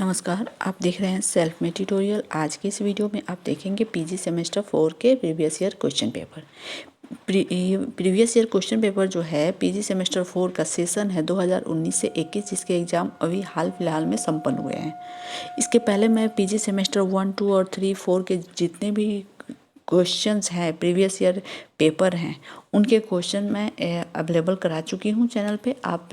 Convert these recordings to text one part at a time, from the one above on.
नमस्कार, आप देख रहे हैं सेल्फ मेड ट्यूटोरियल। आज के इस वीडियो में आप देखेंगे पीजी सेमेस्टर 4 के previous year question paper. Previous year question paper जो है पीजी सेमेस्टर 4 का सेशन है 2019 से 21, जिसके एग्ज़ाम अभी हाल फिलहाल में संपन्न हुए हैं। इसके पहले मैं पीजी सेमेस्टर 1, 2 और 3, 4 के जितने भी क्वेश्चंस हैं, प्रीवियस ईयर पेपर हैं, उनके क्वेश्चन मैं अवेलेबल करा चुकी हूँ चैनल पे। आप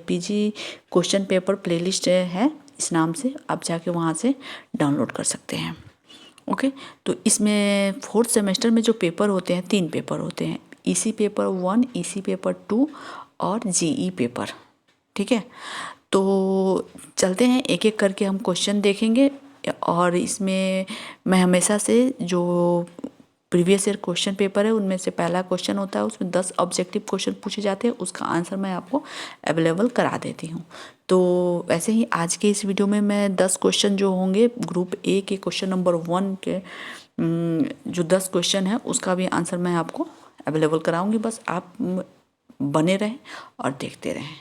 पीजी क्वेश्चन पेपर प्लेलिस्ट है, इस नाम से आप जाके वहाँ से डाउनलोड कर सकते हैं। ओके, तो इसमें 4th सेमेस्टर में जो पेपर होते हैं, 3 पेपर होते हैं, ईसी पेपर 1, ईसी पेपर 2 और जीई पेपर। ठीक है, तो चलते हैं एक एक करके हम क्वेश्चन देखेंगे। और इसमें मैं हमेशा से जो प्रीवियस ईयर क्वेश्चन पेपर है उनमें से पहला क्वेश्चन होता है, उसमें 10 ऑब्जेक्टिव क्वेश्चन पूछे जाते हैं, उसका आंसर मैं आपको अवेलेबल करा देती हूँ। तो वैसे ही आज के इस वीडियो में मैं 10 क्वेश्चन जो होंगे ग्रुप ए के क्वेश्चन नंबर 1 के जो 10 क्वेश्चन है उसका भी आंसर मैं आपको अवेलेबल कराऊंगी। बस आप बने रहें और देखते रहें।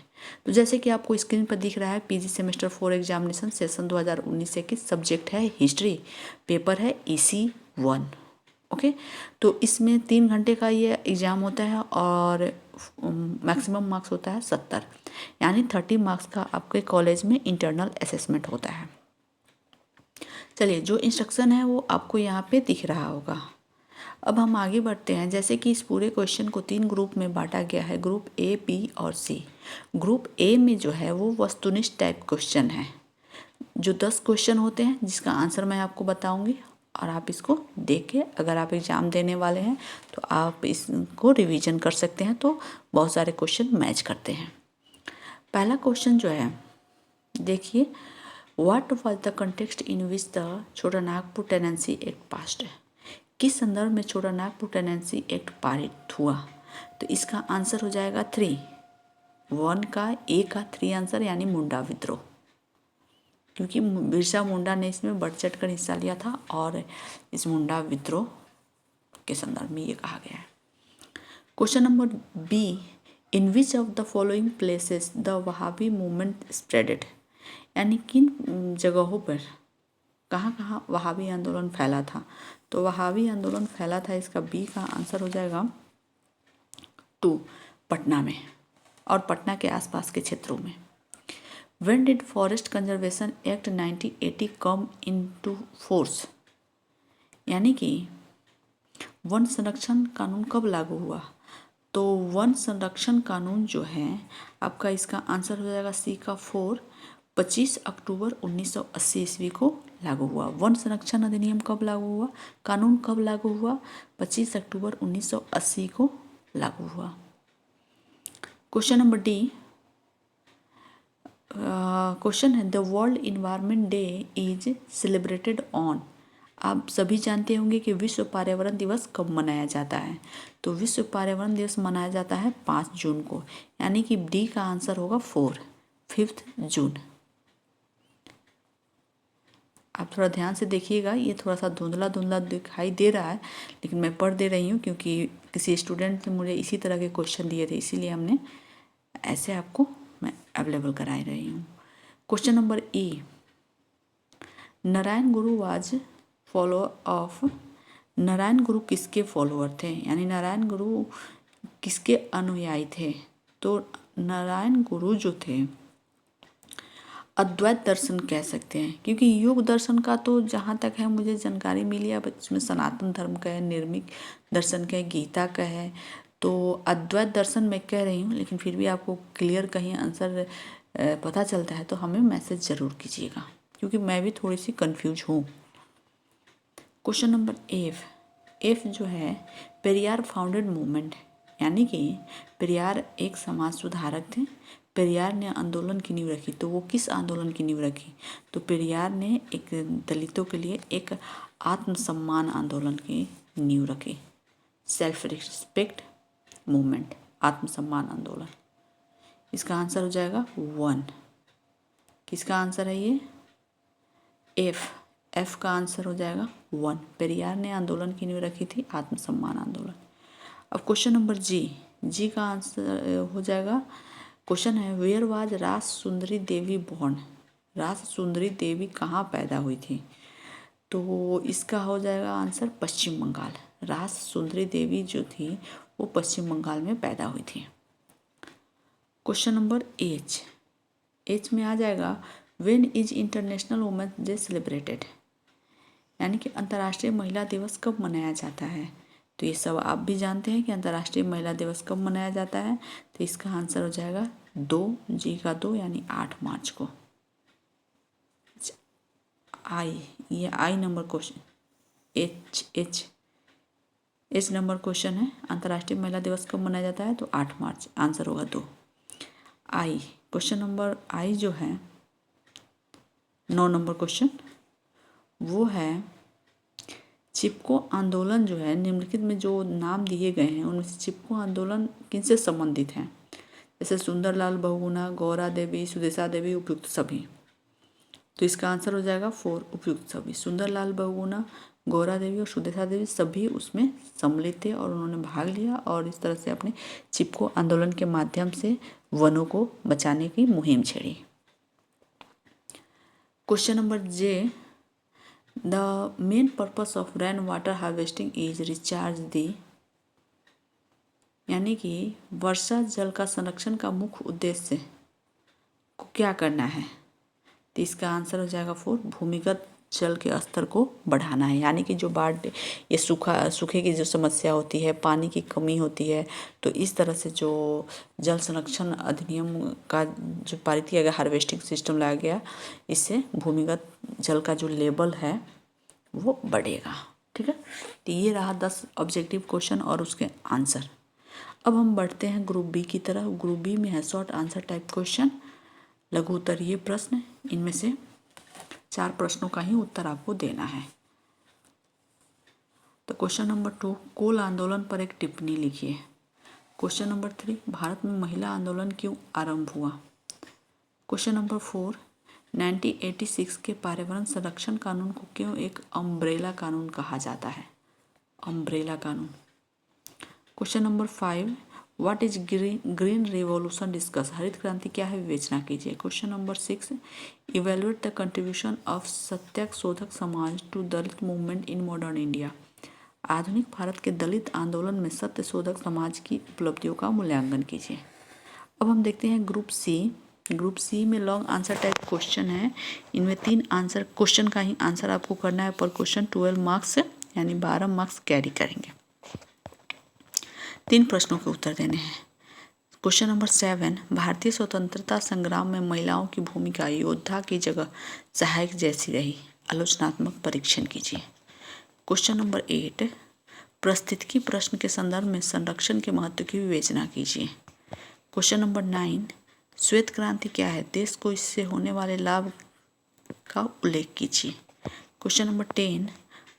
तो जैसे कि आपको स्क्रीन पर दिख रहा है, पीजी सेमेस्टर 4 एग्जामिनेशन सेशन 2019 से की सब्जेक्ट है हिस्ट्री, पेपर है ईसी 1। ओके, तो इसमें 3 घंटे का ये एग्ज़ाम होता है और मैक्सिमम मार्क्स होता है 70, यानी 30 मार्क्स का आपके कॉलेज में इंटरनल असेसमेंट होता है। चलिए, जो इंस्ट्रक्शन है वो आपको यहाँ पे दिख रहा होगा। अब हम आगे बढ़ते हैं। जैसे कि इस पूरे क्वेश्चन को 3 ग्रुप में बांटा गया है, ग्रुप ए, बी और सी। ग्रुप ए में जो है वो वस्तुनिष्ठ टाइप क्वेश्चन है, जो 10 क्वेश्चन होते हैं जिसका आंसर मैं आपको बताऊंगी और आप इसको देख के अगर आप एग्ज़ाम देने वाले हैं तो आप इसको रिवीजन कर सकते हैं। तो बहुत सारे क्वेश्चन मैच करते हैं। पहला क्वेश्चन जो है, देखिए, what was the context in which the छोटा नागपुर टेनेंसी एक्ट पास्ड। किस संदर्भ में छोटा नागपुर टेनेंसी एक्ट पारित हुआ। तो इसका आंसर हो जाएगा 3, 1 का ए का 3 आंसर, यानी मुंडा विद्रोह, क्योंकि बिरसा मुंडा ने इसमें बढ़ चढ़ कर हिस्सा लिया था और इस मुंडा विद्रोह के संदर्भ में ये कहा गया है। Question number B, in which of the following places the Wahhabi movement spreaded, यानी किन जगहों पर कहाँ कहाँ वहाबी आंदोलन फैला था। तो वहाबी आंदोलन फैला था, इसका बी का आंसर हो जाएगा 2, पटना में और पटना के आसपास के क्षेत्रों में। When did Forest Conservation Act 1980 come into force, यानी कि वन संरक्षण कानून कब लागू हुआ। तो वन संरक्षण कानून जो है आपका, इसका आंसर हो जाएगा सी का 4, 25 अक्टूबर 1980 ईस्वी को लागू हुआ। वन संरक्षण अधिनियम कब लागू हुआ, कानून कब लागू हुआ, 25 अक्टूबर 1980 को लागू हुआ। क्वेश्चन नंबर डी, क्वेश्चन है the world environment day is celebrated on. आप सभी जानते होंगे कि विश्व पर्यावरण दिवस कब मनाया जाता है। तो विश्व पर्यावरण दिवस मनाया जाता है 5 जून को, यानी कि डी का आंसर होगा 4, 5 जून। आप थोड़ा ध्यान से देखिएगा, ये थोड़ा सा धुंधला धुंधला दिखाई दे रहा है, लेकिन मैं पढ़ दे रही हूँ क्योंकि किसी स्टूडेंट ने मुझे इसी तरह के क्वेश्चन दिए थे, इसीलिए हमने ऐसे आपको मैं अवेलेबल करा रही हूँ। Question number E, Narayan Guru was follow of. Narayan गुरु किसके फॉलोअर थे, यानी नारायण गुरु किसके अनुयायी थे। तो नारायण गुरु जो थे अद्वैत दर्शन कह सकते हैं, क्योंकि योग दर्शन का तो जहाँ तक है मुझे जानकारी मिली है इसमें सनातन धर्म का है, निर्मिक दर्शन का है, गीता का है। तो अद्वैत दर्शन मैं कह रही हूँ, लेकिन फिर भी आपको क्लियर कहीं आंसर पता चलता है तो हमें मैसेज ज़रूर कीजिएगा, क्योंकि मैं भी थोड़ी सी कंफ्यूज हूँ। क्वेश्चन नंबर एफ जो है, पेरियार फाउंडेड मूवमेंट, यानी कि पेरियार एक समाज सुधारक थे। पेरियार ने आंदोलन की नींव रखी, तो वो किस आंदोलन की नींव रखी। तो पेरियार ने एक दलितों के लिए एक आत्मसम्मान आंदोलन की नींव रखी, सेल्फ रिस्पेक्ट मूवमेंट, आत्मसम्मान आंदोलन। इसका आंसर हो जाएगा 1। किसका आंसर है ये, एफ का आंसर हो जाएगा 1। पेरियार ने आंदोलन की नींव रखी थी, आत्मसम्मान आंदोलन। अब क्वेश्चन नंबर जी का आंसर हो जाएगा, क्वेश्चन है वेयर वाज रास सुंदरी देवी बॉर्न। रास सुंदरी देवी कहाँ पैदा हुई थी? तो इसका हो जाएगा आंसर पश्चिम बंगाल। रास सुंदरी देवी जो थी वो पश्चिम बंगाल में पैदा हुई थी। क्वेश्चन नंबर एच में आ जाएगा when is international women's day celebrated, यानी कि अंतर्राष्ट्रीय महिला दिवस कब मनाया जाता है? तो ये सब आप भी जानते हैं कि अंतर्राष्ट्रीय महिला दिवस कब मनाया जाता है। तो इसका आंसर हो जाएगा 2 यानी 8 मार्च को। ये आई number question, H number question है। अंतर्राष्ट्रीय महिला दिवस कब मनाया जाता है? तो 8 मार्च, आंसर होगा 2। आई क्वेश्चन नंबर आई जो है 9 नंबर क्वेश्चन, वो है चिपको आंदोलन जो है, निम्नलिखित में जो नाम दिए गए हैं उनमें से चिपको आंदोलन किनसे संबंधित हैं? जैसे सुंदरलाल बहुगुणा, गौरा देवी, सुदेशा देवी, उपयुक्त सभी। तो इसका आंसर हो जाएगा 4 उपयुक्त सभी। सुंदरलाल बहुगुणा, गौरा देवी और सुदेशा देवी सभी उसमें सम्मिलित थे और उन्होंने भाग लिया और इस तरह से अपने चिपको आंदोलन के माध्यम से वनों को बचाने की मुहिम छेड़ी। Question number J, the main purpose of rain water harvesting is recharge the, यानी कि वर्षा जल का संरक्षण का मुख्य उद्देश्य को क्या करना है? तो इसका आंसर हो जाएगा 4 भूमिगत जल के स्तर को बढ़ाना है, यानी कि जो बाढ़, ये सूखे की जो समस्या होती है, पानी की कमी होती है, तो इस तरह से जो जल संरक्षण अधिनियम का जो पारित किया गया, हार्वेस्टिंग सिस्टम लाया गया, इससे भूमिगत जल का जो लेवल है वो बढ़ेगा। ठीक है, तो ये रहा 10 ऑब्जेक्टिव क्वेश्चन और उसके आंसर। अब हम बढ़ते हैं ग्रुप बी की तरफ। ग्रुप बी में है शॉर्ट आंसर टाइप क्वेश्चन, लघु उत्तरीय प्रश्न। इनमें से 4 प्रश्नों का ही उत्तर आपको देना है। तो क्वेश्चन नंबर 2, कोल आंदोलन पर एक टिप्पणी लिखिए। क्वेश्चन नंबर 3, भारत में महिला आंदोलन क्यों आरंभ हुआ? क्वेश्चन नंबर 4, 1986 के पर्यावरण संरक्षण कानून को क्यों एक अम्ब्रेला कानून कहा जाता है? अम्ब्रेला कानून। Question number 5, what is green revolution discuss, हरित क्रांति क्या है विवेचना कीजिए। Question number 6, evaluate the contribution of Satyagraha Shodhak Samaj to Dalit movement in modern India, आधुनिक भारत के दलित आंदोलन में सत्य शोधक समाज की उपलब्धियों का मूल्यांकन कीजिए। अब हम देखते हैं ग्रुप सी। ग्रुप सी में लॉन्ग आंसर टाइप क्वेश्चन है। इनमें 3 आंसर क्वेश्चन का ही आंसर आपको करना है पर क्वेश्चन। 12 मार्क्स यानी 12 मार्क्स कैरी करेंगे। 3 प्रश्नों के उत्तर देने हैं। क्वेश्चन नंबर 7, भारतीय स्वतंत्रता संग्राम में महिलाओं की भूमिका योद्धा की जगह सहायक जैसी रही, आलोचनात्मक परीक्षण कीजिए। क्वेश्चन नंबर 8, पारिस्थितिकी प्रश्न के संदर्भ में संरक्षण के महत्व की विवेचना कीजिए। क्वेश्चन नंबर 9, श्वेत क्रांति क्या है, देश को इससे होने वाले लाभ का उल्लेख कीजिए। क्वेश्चन नंबर 10,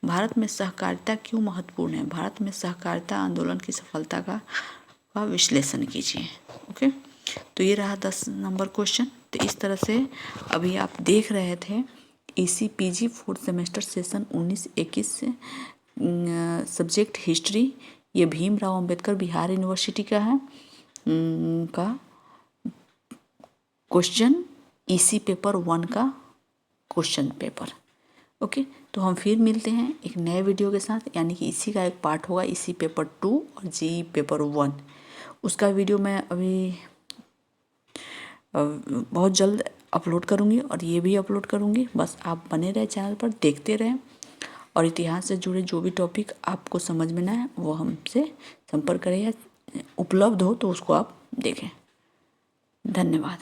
भारत में सहकारिता क्यों महत्वपूर्ण है, भारत में सहकारिता आंदोलन की सफलता का विश्लेषण कीजिए। ओके, तो ये रहा 10 नंबर क्वेश्चन। तो इस तरह से अभी आप देख रहे थे ECPG 4th सेमेस्टर सेशन 19-21 से सब्जेक्ट हिस्ट्री, ये भीमराव अंबेडकर बिहार यूनिवर्सिटी का है का क्वेश्चन, EC पेपर 1 का क्वेश्चन पेपर। ओके, तो हम फिर मिलते हैं एक नए वीडियो के साथ, यानी कि इसी का एक पार्ट होगा EC पेपर 2 और GE पेपर 1। उसका वीडियो मैं अभी बहुत जल्द अपलोड करूँगी और ये भी अपलोड करूँगी। बस आप बने रहे चैनल पर, देखते रहें और इतिहास से जुड़े जो भी टॉपिक आपको समझ में ना है वो हमसे संपर्क करें या उपलब्ध हो तो उसको आप देखें। धन्यवाद।